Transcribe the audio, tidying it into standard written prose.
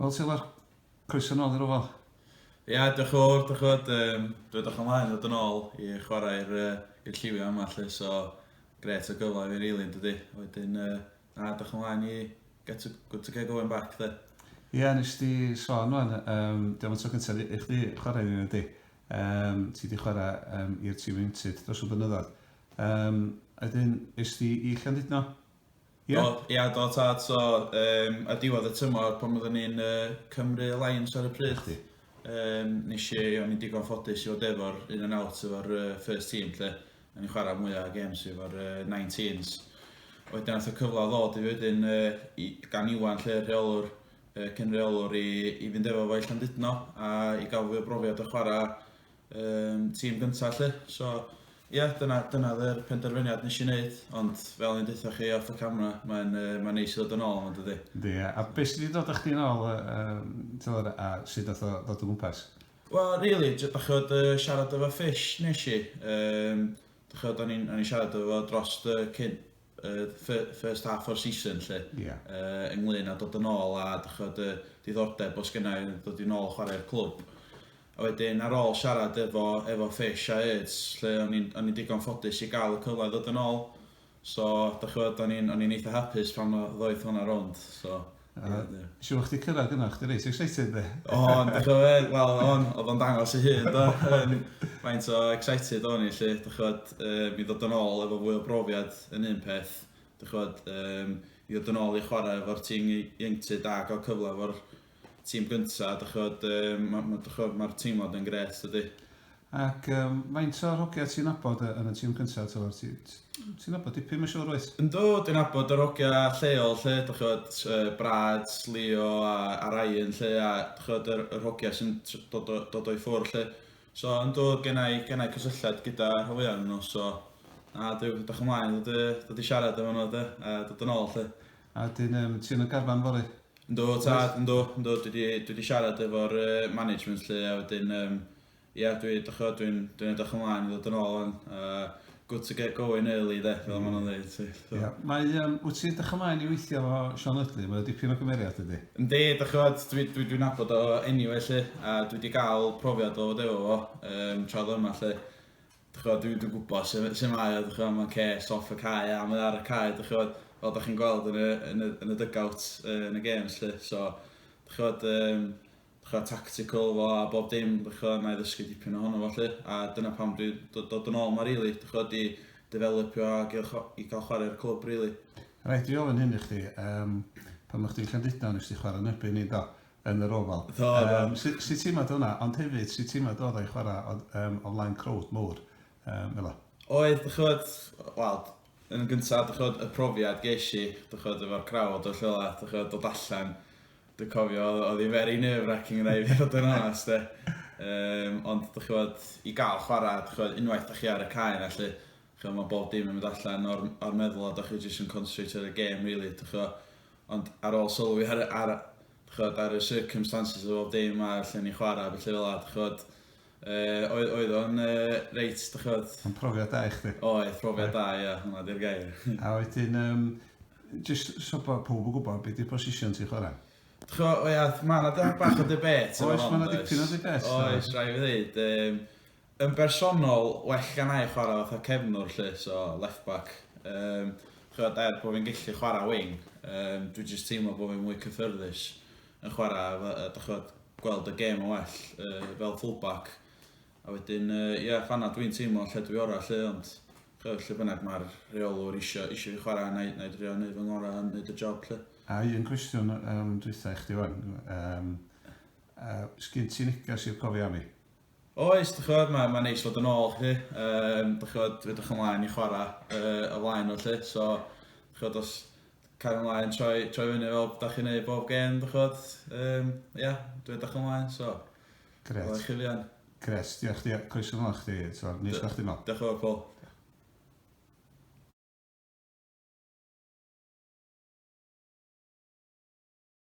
Wel, Taylor, croeso nôl i'r ofal. Ia, diolch yn fawr, dwi'n edrych ymlaen ddod yn ôl i chwarae i'r lliwio yma, lle, so gret o gyfle i fi rili, dydy. Wedyn, edrych ymlaen i get to get going back, de. Ie, nes di sôn wan, diolch yn tro gyntaf i chdi chwarae ni'n ydy. Ti di chwarae i'r Tîm United dros y blynyddoedd. Ydyn, ys di i Llandudno? Ia, do tad, so, a diwedd y tymor, pan oedden ni'n Cymru Alliance ar y pryd. Nes i, o'n i'n digon ffodus i fod efo'r in and out efo'r first team, lle. O'n i'n chwarae mwyaf games efo'r 19s. Wedyn nath y cyfle ddod i wedyn gan Iwan, lle rheolwr, cynreolwr i fynd efo fo i Llandudno, a i gael fwy o brofiad o chwarae tîm gyntaf, lle. So, ie, dyna dde'r penderfyniad nes i wneud, ond fel ni'n dweud chi off y camera, mae'n neis i ddod yn ôl, mae'n dydi. Di, a beth sydd wedi dod â chdi nôl, a sut dath o ddod o gwmpas? Wel, really, dachod siarad efo Fish nes i. Dachod, o'n i'n siarad efo dros first half o'r season, lle. Ynglyn a dod yn ôl, a dachod diddordeb os gynnau dod i nôl chwarae'r clwb. A wedyn, ar ôl siarad efo Fish a Eds, lle o'n i'n digon ffodus i gael y cyfle ddod yn ôl. So, dachod, o'n i'n eitha hapus pan ddoeth hwnna rond. So, siwr chdi cyrraedd yna, chdi reis excited, de? Dachod, wel, oedd o'n dangos i hyn, do. Faint o excited o'n i, lle, dachod, mi ddod yn ôl efo fwy o brofiad yn un peth. Dachod, i ddod yn ôl i chwarae efo'r tîm ieuenctid a gael cyfle efo'r tîm gyntaf, dachod, mae'r tîmod yn gret, dydy. Ac faint o'r hogia ti'n nabod yn y tîm cyntaf, ti'n nabod dipyn mae'n siŵr oes? Yndw, dwi'n nabod yr hogia lleol, lle, dachod, Brad, Leo a Ryan, lle, a dachod, yr hogia sy'n dod o'i ffwrdd, lle. So, yndw, gennau cysylltiad gyda rhywun nhw, so, a dwi'n dach ymlaen, dod i siarad efo nhw, dod yn ôl, lle. A ti'n y garfan fori? Yndw, dwi wedi siarad efo'r management lle, a wedyn, dwi'n edrych ymlaen i ddod yn ôl, good to get going early, de, fel ma'n nhw'n dweud. Wyt ti'n edrych ymlaen i weithio efo Sean Ludley, mae'n dipyn o gymeriad ydy? Yndi, dwi'n nabod o anyway, lle, a dwi wedi cael profiad o fod efo fo, troedd yma, lle. Dwi'n gwybod sy'n mae o, mae'n ces off y cae, a mae ar y cae, fel da chi'n gweld yn y dugout yn y games, lle. So, tactical fo a bob dim, na i ddysgu dipyn ohono fo, lle. A dyna pam dwi'n dod yn ôl ma, rili. I developio a i gael chwarae'r clwb, rili. Rhaid i ofyn hyn i chdi, pan mae chdi'n Llandudno, nes ti chwarae nybyn i do, yn yr ofal. Sut ti'n meddwl hwnna, ond hefyd, sut ti'n meddwl o'i chwarae o flaen crowd mwr, fel o? Oedd, wel, yn gyntaf, y profiad ges i, efo'r crowd o lle, dod allan. Dwi'n cofio, oedd hi'n very nerve-wracking yn ei fod yn honest, de. Ond, i gael chwarae, unwaith chi ar y cae yna, lle, mae bob dim yn mynd allan o'r meddwl, a chi jyst yn concentrate ar y game, really. Ond ar ôl sylwi ar y circumstances o bob dim a lle ni chwarae, felly fel oedd o'n reit, Yn profiad da i chdi? Oedd, profiad da, ia, hwnna di'r gair. A wedyn, jyst so bod pob yn gwybod beth yw'r position ti'n chwarae? Mae yna bach o debate. Oes, mae yna dipyn o debate. Oes, rai fi ddweud. Yn bersonol, well gan i chwarae fatha cefnwr, lle, so left back. Bod fi'n gallu chwarae wing, dwi'n jyst teimlo bod fi'n mwy cyffyrddus yn chwarae, gweld y gêm yn well fel fullback. A wedyn, fanna dwi'n teimlo lle dwi ora, lle, ond lle bynnag mae'r reolwr eisiau fi chwarae, neu drio wneud fy ngora a wneud y job, lle. A un cwestiwn dwytha i chdi wan, sgyn ti'n negas i'r cofio am i? Oes, mae'n neis fod yn ôl, chi. Dwi edrych ymlaen i chwarae o flaen o, lle, so, os cael ymlaen troi fyny fel da chi'n neud bob gen, dwi edrych ymlaen, so. Gret. Gret, diolch chdi, croeso nôl chdi, nes gwach chdi nôl. Diolch yn fawr, Paul.